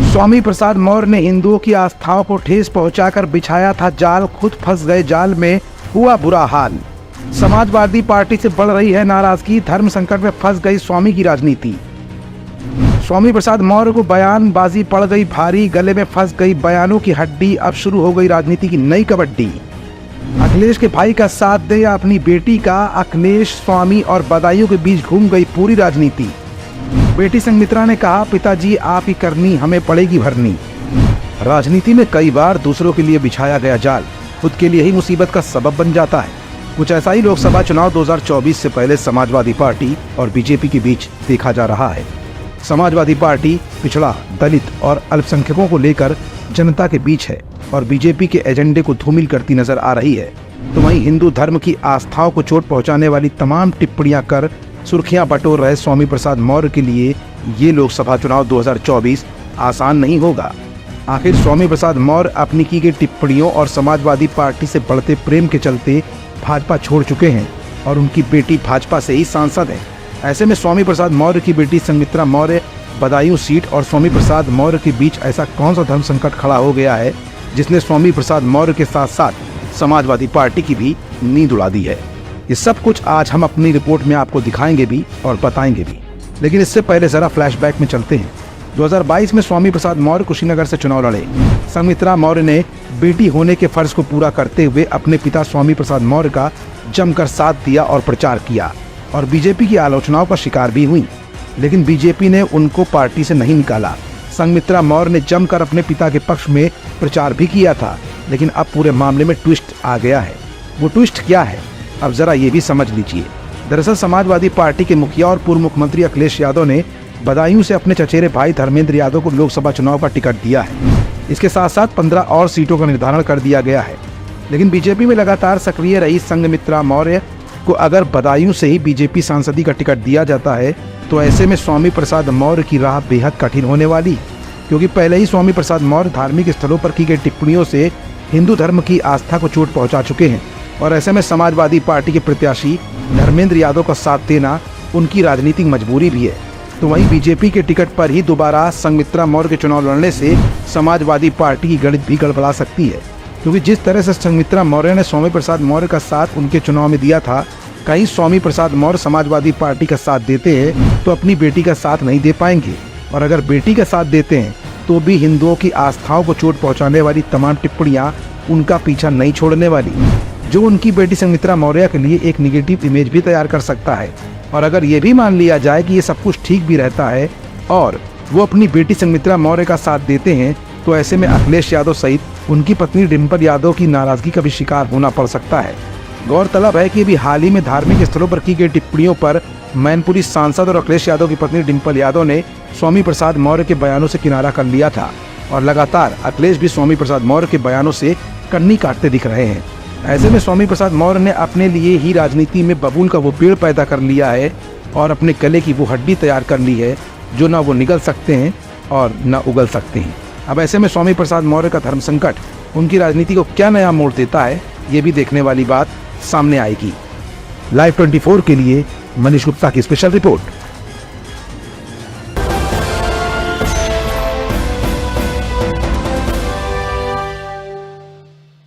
स्वामी प्रसाद मौर्य ने हिंदुओं की आस्थाओं को ठेस पहुंचाकर बिछाया था जाल, खुद फंस गए जाल में, हुआ बुरा हाल। समाजवादी पार्टी से बढ़ रही है नाराजगी, धर्म संकट में फंस गई स्वामी की राजनीति। स्वामी प्रसाद मौर्य को बयानबाजी पड़ गई भारी, गले में फंस गई बयानों की हड्डी, अब शुरू हो गई राजनीति की नई कबड्डी। अखिलेश के भाई का साथ दे या अपनी बेटी का, अखिलेश, स्वामी और बदायूं के बीच घूम गई पूरी राजनीति। बेटी संघमित्रा ने कहा, पिताजी आप ही करनी, हमें पड़ेगी भरनी। राजनीति में कई बार दूसरों के लिए बिछाया गया जाल खुद के लिए ही मुसीबत का सबब बन जाता है। कुछ ऐसा ही लोकसभा चुनाव 2024 से पहले समाजवादी पार्टी और बीजेपी के बीच देखा जा रहा है। समाजवादी पार्टी पिछड़ा, दलित और अल्पसंख्यकों को लेकर जनता के बीच है और बीजेपी के एजेंडे को धूमिल करती नजर आ रही है। तो वहीं हिंदू धर्म की आस्थाओं को चोट पहुंचाने वाली तमाम टिप्पणियां कर सुर्खियां बटोर रहे स्वामी प्रसाद मौर्य के लिए ये लोकसभा चुनाव 2024 आसान नहीं होगा। आखिर स्वामी प्रसाद मौर्य अपनी की गई टिप्पणियों और समाजवादी पार्टी से बढ़ते प्रेम के चलते भाजपा छोड़ चुके हैं और उनकी बेटी भाजपा से ही सांसद है। ऐसे में स्वामी प्रसाद मौर्य की बेटी संघमित्रा मौर्य बदायूं सीट और स्वामी प्रसाद मौर्य के बीच ऐसा कौन सा धर्म संकट खड़ा हो गया है जिसने स्वामी प्रसाद मौर्य के साथ साथ समाजवादी पार्टी की भी नींद उड़ा दी है। ये सब कुछ आज हम अपनी रिपोर्ट में आपको दिखाएंगे भी और बताएंगे भी, लेकिन इससे पहले जरा फ्लैशबैक में चलते हैं। 2022 में स्वामी प्रसाद मौर्य कुशीनगर से चुनाव लड़े। संघमित्रा मौर्य ने बेटी होने के फर्ज को पूरा करते हुए अपने पिता स्वामी प्रसाद मौर्य का जमकर साथ दिया और प्रचार किया और बीजेपी की आलोचनाओं का शिकार भी हुई, लेकिन बीजेपी ने उनको पार्टी से नहीं निकाला। संघमित्रा मौर्य ने जमकर अपने पिता के पक्ष में प्रचार भी किया था, लेकिन अब पूरे मामले में ट्विस्ट आ गया है। वो ट्विस्ट क्या है, अब जरा ये भी समझ लीजिए। दरअसल समाजवादी पार्टी के मुखिया और पूर्व मुख्यमंत्री अखिलेश यादव ने बदायूं से अपने चचेरे भाई धर्मेंद्र यादव को लोकसभा चुनाव का टिकट दिया है। इसके साथ साथ 15 और सीटों का निर्धारण कर दिया गया है। लेकिन बीजेपी में लगातार सक्रिय रही संघमित्रा मौर्य को अगर बदायूं से ही बीजेपी सांसदी का टिकट दिया जाता है तो ऐसे में स्वामी प्रसाद मौर्य की राह बेहद कठिन होने वाली, क्योंकि पहले ही स्वामी प्रसाद मौर्य धार्मिक स्थलों पर की गई टिप्पणियों से हिंदू धर्म की आस्था को चोट पहुंचा चुके हैं और ऐसे में समाजवादी पार्टी के प्रत्याशी धर्मेंद्र यादव का साथ देना उनकी राजनीतिक मजबूरी भी है। तो वहीं बीजेपी के टिकट पर ही दोबारा संघमित्रा मौर्य के चुनाव लड़ने से समाजवादी पार्टी की गणित भी गड़बड़ा सकती है, क्योंकि जिस तरह से संघमित्रा मौर्य ने स्वामी प्रसाद मौर्य का साथ उनके चुनाव में दिया था, कहीं स्वामी प्रसाद मौर्य समाजवादी पार्टी का साथ देते हैं तो अपनी बेटी का साथ नहीं दे पाएंगे, और अगर बेटी का साथ देते हैं तो भी हिंदुओं की आस्थाओं को चोट पहुंचाने वाली तमाम टिप्पणियां उनका पीछा नहीं छोड़ने वाली, जो उनकी बेटी संघमित्रा मौर्य के लिए एक निगेटिव इमेज भी तैयार कर सकता है। और अगर ये भी मान लिया जाए कि ये सब कुछ ठीक भी रहता है और वो अपनी बेटी संघमित्रा मौर्य का साथ देते हैं, तो ऐसे में अखिलेश यादव सहित उनकी पत्नी डिम्पल यादव की नाराजगी का भी शिकार होना पड़ सकता है। गौरतलब है कि अभी हाल ही में धार्मिक स्थलों पर की गई टिप्पणियों पर मैनपुरी सांसद और अखिलेश यादव की पत्नी डिम्पल यादव ने स्वामी प्रसाद मौर्य के बयानों से किनारा कर लिया था और लगातार अखिलेश भी स्वामी प्रसाद मौर्य के बयानों से कन्नी काटते दिख रहे हैं। ऐसे में स्वामी प्रसाद मौर्य ने अपने लिए ही राजनीति में बबूल का वो पेड़ पैदा कर लिया है और अपने गले की वो हड्डी तैयार कर ली है जो ना वो निगल सकते हैं और न उगल सकते हैं। अब ऐसे में स्वामी प्रसाद मौर्य का धर्म संकट उनकी राजनीति को क्या नया मोड़ देता है, ये भी देखने वाली बात सामने आएगी। लाइव 24 के लिए मनीष गुप्ता की स्पेशल रिपोर्ट।